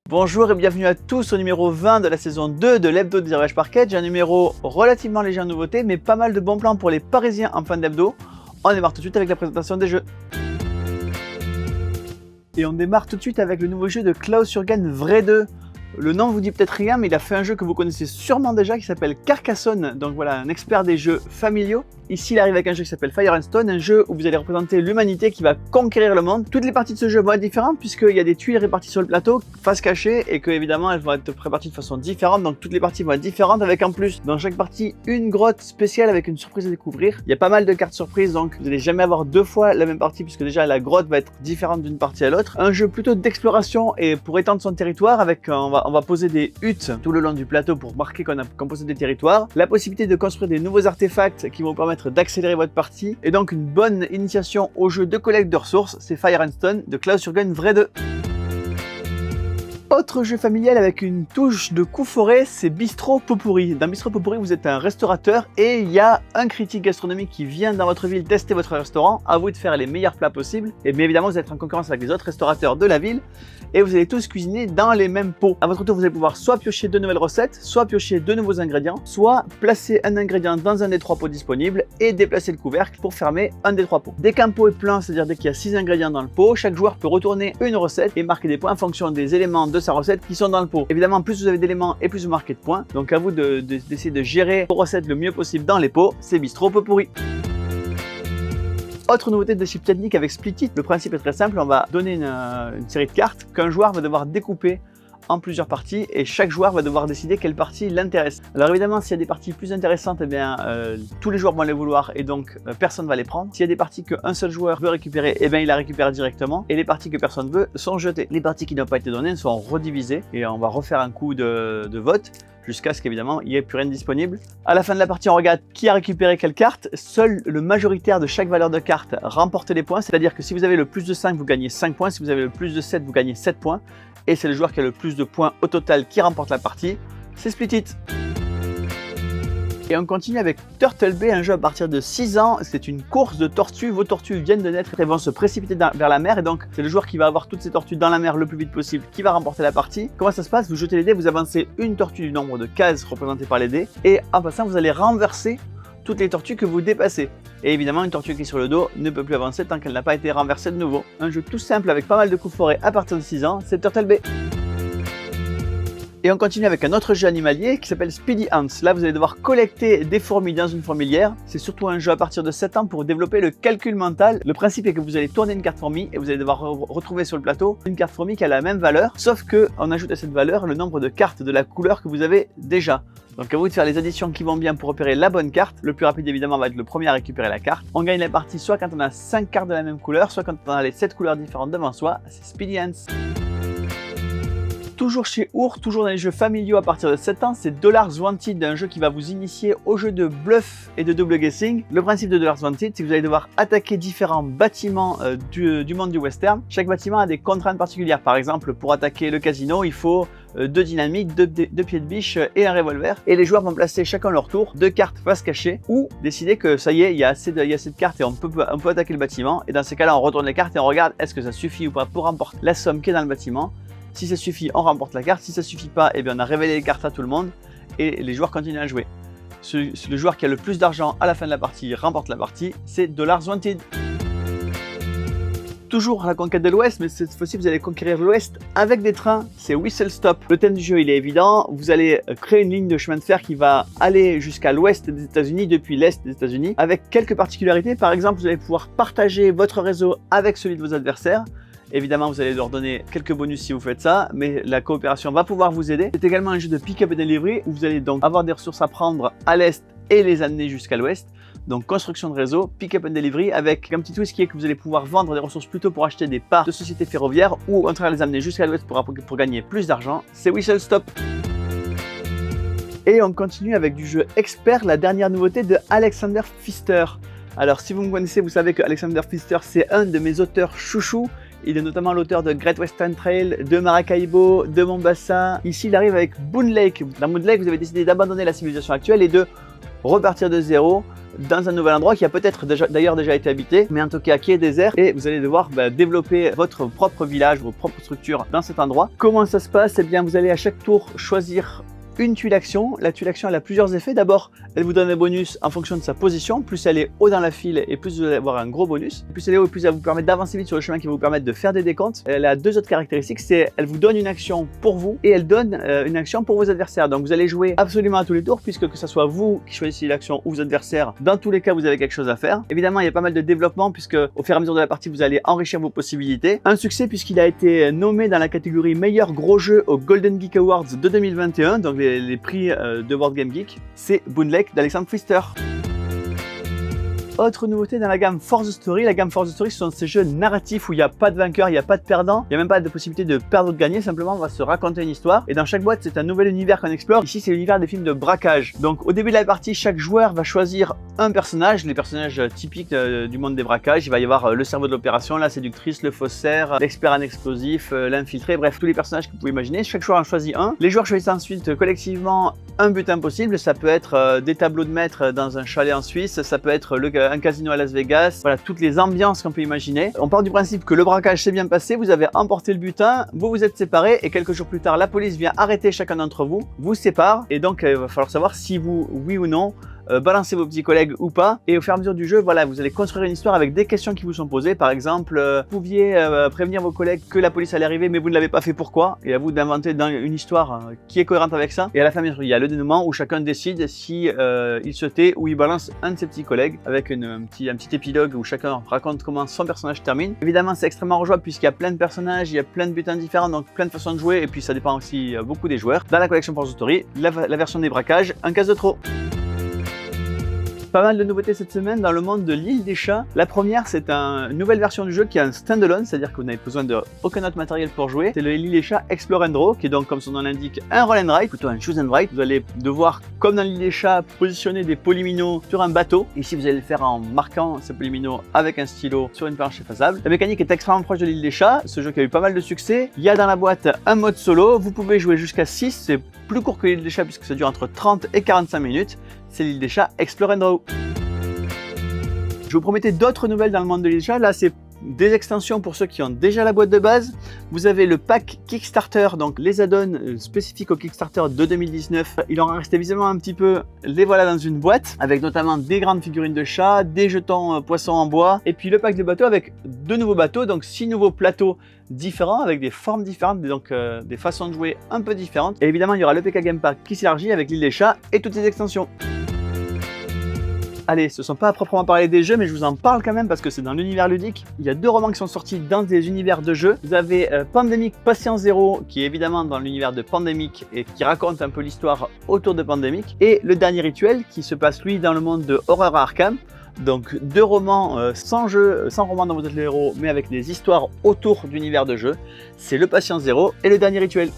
Bonjour et bienvenue à tous au numéro 20 de la saison 2 de l'hebdo de Zero Hedge Parquet. Un numéro relativement léger en nouveauté, mais pas mal de bons plans pour les Parisiens en fin d'hebdo. On démarre tout de suite avec la présentation des jeux. Et on démarre tout de suite avec le nouveau jeu de Klaus Jürgen Vrai 2. Le nom vous dit peut-être rien, mais il a fait un jeu que vous connaissez sûrement déjà qui s'appelle Carcassonne. Donc voilà, un expert des jeux familiaux. Ici, il arrive avec un jeu qui s'appelle Fire and Stone, un jeu où vous allez représenter l'humanité qui va conquérir le monde. Toutes les parties de ce jeu vont être différentes puisqu'il y a des tuiles réparties sur le plateau, face cachée, et que évidemment elles vont être réparties de façon différente. Donc toutes les parties vont être différentes avec en plus dans chaque partie une grotte spéciale avec une surprise à découvrir. Il y a pas mal de cartes surprises, donc vous n'allez jamais avoir deux fois la même partie puisque déjà la grotte va être différente d'une partie à l'autre. Un jeu plutôt d'exploration et pour étendre son territoire avec on va poser des huttes tout le long du plateau pour marquer qu'on possède des territoires. La possibilité de construire des nouveaux artefacts qui vont vous permettre d'accélérer votre partie et donc une bonne initiation au jeu de collecte de ressources, c'est Fire and Stone de Klaus Jürgen Vrai 2. Autre jeu familial avec une touche de coup forêt, c'est Bistro Pot-Pourri. Dans Bistro Pot-Pourri, vous êtes un restaurateur et il y a un critique gastronomique qui vient dans votre ville tester votre restaurant. À vous de faire les meilleurs plats possibles. Et bien évidemment, vous êtes en concurrence avec les autres restaurateurs de la ville et vous allez tous cuisiner dans les mêmes pots. À votre tour, vous allez pouvoir soit piocher de nouvelles recettes, soit piocher de nouveaux ingrédients, soit placer un ingrédient dans un des trois pots disponibles et déplacer le couvercle pour fermer un des trois pots. Dès qu'un pot est plein, c'est-à-dire dès qu'il y a 6 ingrédients dans le pot, chaque joueur peut retourner une recette et marquer des points en fonction des éléments de sa recette qui sont dans le pot. Évidemment, plus vous avez d'éléments et plus vous marquez de points. Donc à vous d'essayer de gérer vos recettes le mieux possible dans les pots. C'est Bistro Pot-Pourri. Autre nouveauté de type technique avec Split It, le principe est très simple, on va donner une série de cartes qu'un joueur va devoir découper en plusieurs parties et chaque joueur va devoir décider quelle partie l'intéresse. Alors évidemment, s'il y a des parties plus intéressantes, eh bien, tous les joueurs vont les vouloir et donc personne ne va les prendre. S'il y a des parties qu'un seul joueur veut récupérer, eh bien, il la récupère directement et les parties que personne veut sont jetées. Les parties qui n'ont pas été données sont redivisées et on va refaire un coup de vote jusqu'à ce qu'évidemment il n'y ait plus rien de disponible. À la fin de la partie, on regarde qui a récupéré quelle carte. Seul le majoritaire de chaque valeur de carte remporte les points, c'est-à-dire que si vous avez le plus de 5, vous gagnez 5 points, si vous avez le plus de 7, vous gagnez 7 points, et c'est le joueur qui a le plus de points au total qui remporte la partie, c'est Split It. Et on continue avec Turtle Bay, un jeu à partir de 6 ans. C'est une course de tortues. Vos tortues viennent de naître et vont se précipiter vers la mer. Et donc, c'est le joueur qui va avoir toutes ces tortues dans la mer le plus vite possible qui va remporter la partie. Comment ça se passe? Vous jetez les dés, vous avancez une tortue du nombre de cases représentées par les dés. Et en passant, vous allez renverser toutes les tortues que vous dépassez. Et évidemment, une tortue qui est sur le dos ne peut plus avancer tant qu'elle n'a pas été renversée de nouveau. Un jeu tout simple avec pas mal de coups forêt à partir de 6 ans, c'est Turtle Bay. Et on continue avec un autre jeu animalier qui s'appelle Speedy Ants. Là, vous allez devoir collecter des fourmis dans une fourmilière. C'est surtout un jeu à partir de 7 ans pour développer le calcul mental. Le principe est que vous allez tourner une carte fourmi et vous allez devoir retrouver sur le plateau une carte fourmi qui a la même valeur, sauf qu'on ajoute à cette valeur le nombre de cartes de la couleur que vous avez déjà. Donc à vous de faire les additions qui vont bien pour repérer la bonne carte. Le plus rapide évidemment va être le premier à récupérer la carte. On gagne la partie soit quand on a 5 cartes de la même couleur, soit quand on a les 7 couleurs différentes devant soi. C'est Speedy Ants. Toujours chez Our, toujours dans les jeux familiaux à partir de 7 ans, c'est Dollars Wanted, un jeu qui va vous initier au jeu de bluff et de double guessing. Le principe de Dollars Wanted, c'est que vous allez devoir attaquer différents bâtiments du monde du western. Chaque bâtiment a des contraintes particulières. Par exemple, pour attaquer le casino, il faut 2 dynamites, 2 pieds de biche et un revolver. Et les joueurs vont placer chacun leur tour 2 cartes face cachée ou décider que ça y est, il y a assez de cartes et on peut attaquer le bâtiment. Et dans ces cas-là, on retourne les cartes et on regarde est-ce que ça suffit ou pas pour remporter la somme qui est dans le bâtiment. Si ça suffit, on remporte la carte. Si ça suffit pas, eh bien on a révélé les cartes à tout le monde et les joueurs continuent à jouer. Le joueur qui a le plus d'argent à la fin de la partie remporte la partie. C'est Dollars Wanted. Toujours la conquête de l'Ouest, mais cette fois-ci vous allez conquérir l'Ouest avec des trains. C'est Whistle Stop. Le thème du jeu il est évident. Vous allez créer une ligne de chemin de fer qui va aller jusqu'à l'Ouest des États-Unis depuis l'Est des États-Unis, avec quelques particularités. Par exemple, vous allez pouvoir partager votre réseau avec celui de vos adversaires. Évidemment, vous allez leur donner quelques bonus si vous faites ça, mais la coopération va pouvoir vous aider. C'est également un jeu de pick-up et delivery où vous allez donc avoir des ressources à prendre à l'est et les amener jusqu'à l'ouest. Donc construction de réseau, pick-up and delivery avec un petit twist qui est que vous allez pouvoir vendre des ressources plutôt pour acheter des parts de sociétés ferroviaires ou au contraire les amener jusqu'à l'ouest pour gagner plus d'argent. C'est Whistle Stop. Et on continue avec du jeu expert, la dernière nouveauté de Alexander Pfister. Alors si vous me connaissez, vous savez que Alexander Pfister c'est un de mes auteurs chouchous. Il est notamment l'auteur de Great Western Trail, de Maracaibo, de Mombasa. Ici, il arrive avec Boon Lake. Dans Boon Lake, vous avez décidé d'abandonner la civilisation actuelle et de repartir de zéro dans un nouvel endroit qui a peut-être d'ailleurs déjà été habité, mais en tout cas qui est désert, et vous allez devoir développer votre propre village, vos propres structures dans cet endroit. Comment ça se passe? Eh bien, vous allez à chaque tour choisir une tuile action. La tuile action, elle a plusieurs effets. D'abord, elle vous donne un bonus en fonction de sa position. Plus elle est haut dans la file et plus vous allez avoir un gros bonus. Plus elle est haut, plus elle vous permet d'avancer vite sur le chemin qui va vous permettre de faire des décomptes. Elle a deux autres caractéristiques, c'est elle vous donne une action pour vous et elle donne une action pour vos adversaires. Donc vous allez jouer absolument à tous les tours, puisque que ce soit vous qui choisissez l'action ou vos adversaires, dans tous les cas vous avez quelque chose à faire. Évidemment, il y a pas mal de développement puisque au fur et à mesure de la partie vous allez enrichir vos possibilités. Un succès puisqu'il a été nommé dans la catégorie meilleur gros jeu au Golden Geek Awards de 2021, donc les prix de World Game Geek, c'est Boonlake d'Alexandre Pfister. Autre nouveauté dans la gamme Force Story. La gamme Force Story, ce sont ces jeux narratifs où il n'y a pas de vainqueur, il n'y a pas de perdant, il n'y a même pas de possibilité de perdre ou de gagner, simplement on va se raconter une histoire. Et dans chaque boîte, c'est un nouvel univers qu'on explore. Ici, c'est l'univers des films de braquage. Donc au début de la partie, chaque joueur va choisir un personnage, les personnages typiques du monde des braquages. Il va y avoir le cerveau de l'opération, la séductrice, le faussaire, l'expert en explosifs, l'infiltré, bref, tous les personnages que vous pouvez imaginer. Chaque joueur en choisit un. Les joueurs choisissent ensuite collectivement un butin possible. Ça peut être des tableaux de maître dans un chalet en Suisse, ça peut être un casino à Las Vegas, voilà, toutes les ambiances qu'on peut imaginer. On part du principe que le braquage s'est bien passé, vous avez emporté le butin, vous vous êtes séparés et quelques jours plus tard, la police vient arrêter chacun d'entre vous, vous sépare et donc il va falloir savoir si vous, oui ou non, balancer vos petits collègues ou pas. Et au fur et à mesure du jeu, voilà, vous allez construire une histoire avec des questions qui vous sont posées. Par exemple, vous pouviez prévenir vos collègues que la police allait arriver, mais vous ne l'avez pas fait, pourquoi? Et à vous d'inventer une histoire qui est cohérente avec ça. Et à la fin, bien sûr, il y a le dénouement où chacun décide si il se tait ou il balance un de ses petits collègues avec un petit épilogue où chacun raconte comment son personnage termine. Évidemment, c'est extrêmement rejouable puisqu'il y a plein de personnages, il y a plein de butins différents, donc plein de façons de jouer. Et puis ça dépend aussi beaucoup des joueurs. Dans la collection Force Story, la version des braquages, un casse de trop. Pas mal de nouveautés cette semaine dans le monde de l'île des chats. La première, c'est une nouvelle version du jeu qui est un standalone, c'est-à-dire que vous n'avez besoin d'aucun autre matériel pour jouer. C'est l'île des chats Explore and Draw, qui est donc, comme son nom l'indique, un roll and write, plutôt un choose and write. Vous allez devoir, comme dans l'île des chats, positionner des polyminos sur un bateau. Ici, vous allez le faire en marquant ces polyminos avec un stylo sur une planche effaçable. La mécanique est extrêmement proche de l'île des chats, ce jeu qui a eu pas mal de succès. Il y a dans la boîte un mode solo, vous pouvez jouer jusqu'à 6, c'est plus court que l'île des chats puisque ça dure entre 30 et 45 minutes. C'est l'île des chats Explore and Draw. Je vous promettais d'autres nouvelles dans le monde de l'île des chats. Là, c'est des extensions pour ceux qui ont déjà la boîte de base. Vous avez le pack Kickstarter, donc les add-ons spécifiques au Kickstarter de 2019. Il en restait visiblement un petit peu. Les voilà dans une boîte avec notamment des grandes figurines de chats, des jetons poissons en bois et puis le pack de bateaux avec 2 nouveaux bateaux, donc 6 nouveaux plateaux différents avec des formes différentes, donc des façons de jouer un peu différentes. Et évidemment, il y aura le PK Game Pack qui s'élargit avec l'île des chats et toutes les extensions. Allez, ce ne sont pas à proprement parler des jeux, mais je vous en parle quand même parce que c'est dans l'univers ludique. Il y a 2 romans qui sont sortis dans des univers de jeux. Vous avez Pandemic Patient Zero, qui est évidemment dans l'univers de Pandemic et qui raconte un peu l'histoire autour de Pandemic. Et Le Dernier Rituel, qui se passe lui dans le monde de Horror Arkham. Donc 2 romans sans jeu, sans roman dont vous êtes le héros, mais avec des histoires autour d'univers de jeu. C'est Le Patient Zero et Le Dernier Rituel.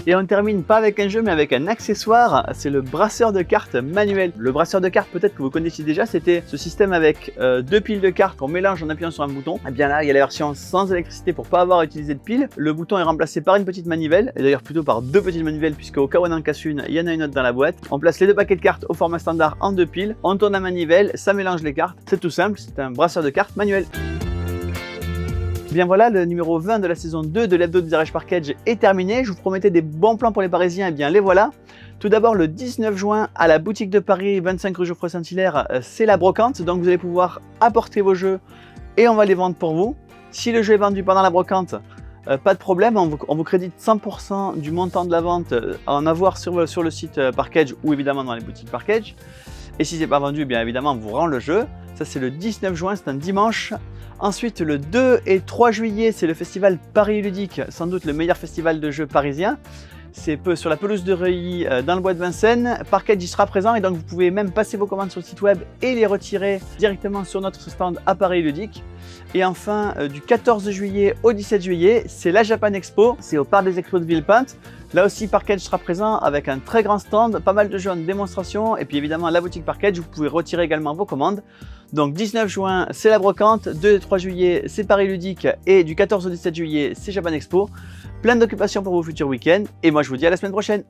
Et on termine pas avec un jeu mais avec un accessoire, c'est le brasseur de cartes manuel. Le brasseur de cartes, peut-être que vous connaissiez déjà, c'était ce système avec 2 piles de cartes qu'on mélange en appuyant sur un bouton. Et bien là, il y a la version sans électricité pour pas avoir à utiliser de piles. Le bouton est remplacé par une petite manivelle, et d'ailleurs plutôt par 2 petites manivelles puisque au cas où on en casse une, il y en a une autre dans la boîte. On place les 2 paquets de cartes au format standard en 2 piles, on tourne la manivelle, ça mélange les cartes. C'est tout simple, c'est un brasseur de cartes manuel. Bien voilà, le numéro 20 de la saison 2 de l'hebdo de Garage Package est terminé. Je vous promettais des bons plans pour les Parisiens, et bien les voilà. Tout d'abord, le 19 juin, à la boutique de Paris, 25 rue Geoffroy Saint-Hilaire, c'est la brocante. Donc vous allez pouvoir apporter vos jeux et on va les vendre pour vous. Si le jeu est vendu pendant la brocante, pas de problème, on vous crédite 100% du montant de la vente à en avoir sur le site Parkage ou évidemment dans les boutiques Parkage. Et si c'est pas vendu, bien évidemment, on vous rend le jeu. Ça, c'est le 19 juin, c'est un dimanche. Ensuite, le 2 et 3 juillet, c'est le festival Paris Ludique, sans doute le meilleur festival de jeux parisien. C'est sur la pelouse de Reuilly, dans le bois de Vincennes. Parkage y sera présent et donc vous pouvez même passer vos commandes sur le site web et les retirer directement sur notre stand à Paris Ludique. Et enfin, du 14 juillet au 17 juillet, c'est la Japan Expo, c'est au Parc des Expos de Villepinte. Là aussi, Parkage sera présent avec un très grand stand, pas mal de jeux en démonstration et puis évidemment la boutique Parkage, vous pouvez retirer également vos commandes. Donc 19 juin, c'est la brocante, 2 et 3 juillet, c'est Paris Ludique et du 14 au 17 juillet, c'est Japan Expo. Plein d'occupations pour vos futurs week-ends et moi je vous dis à la semaine prochaine.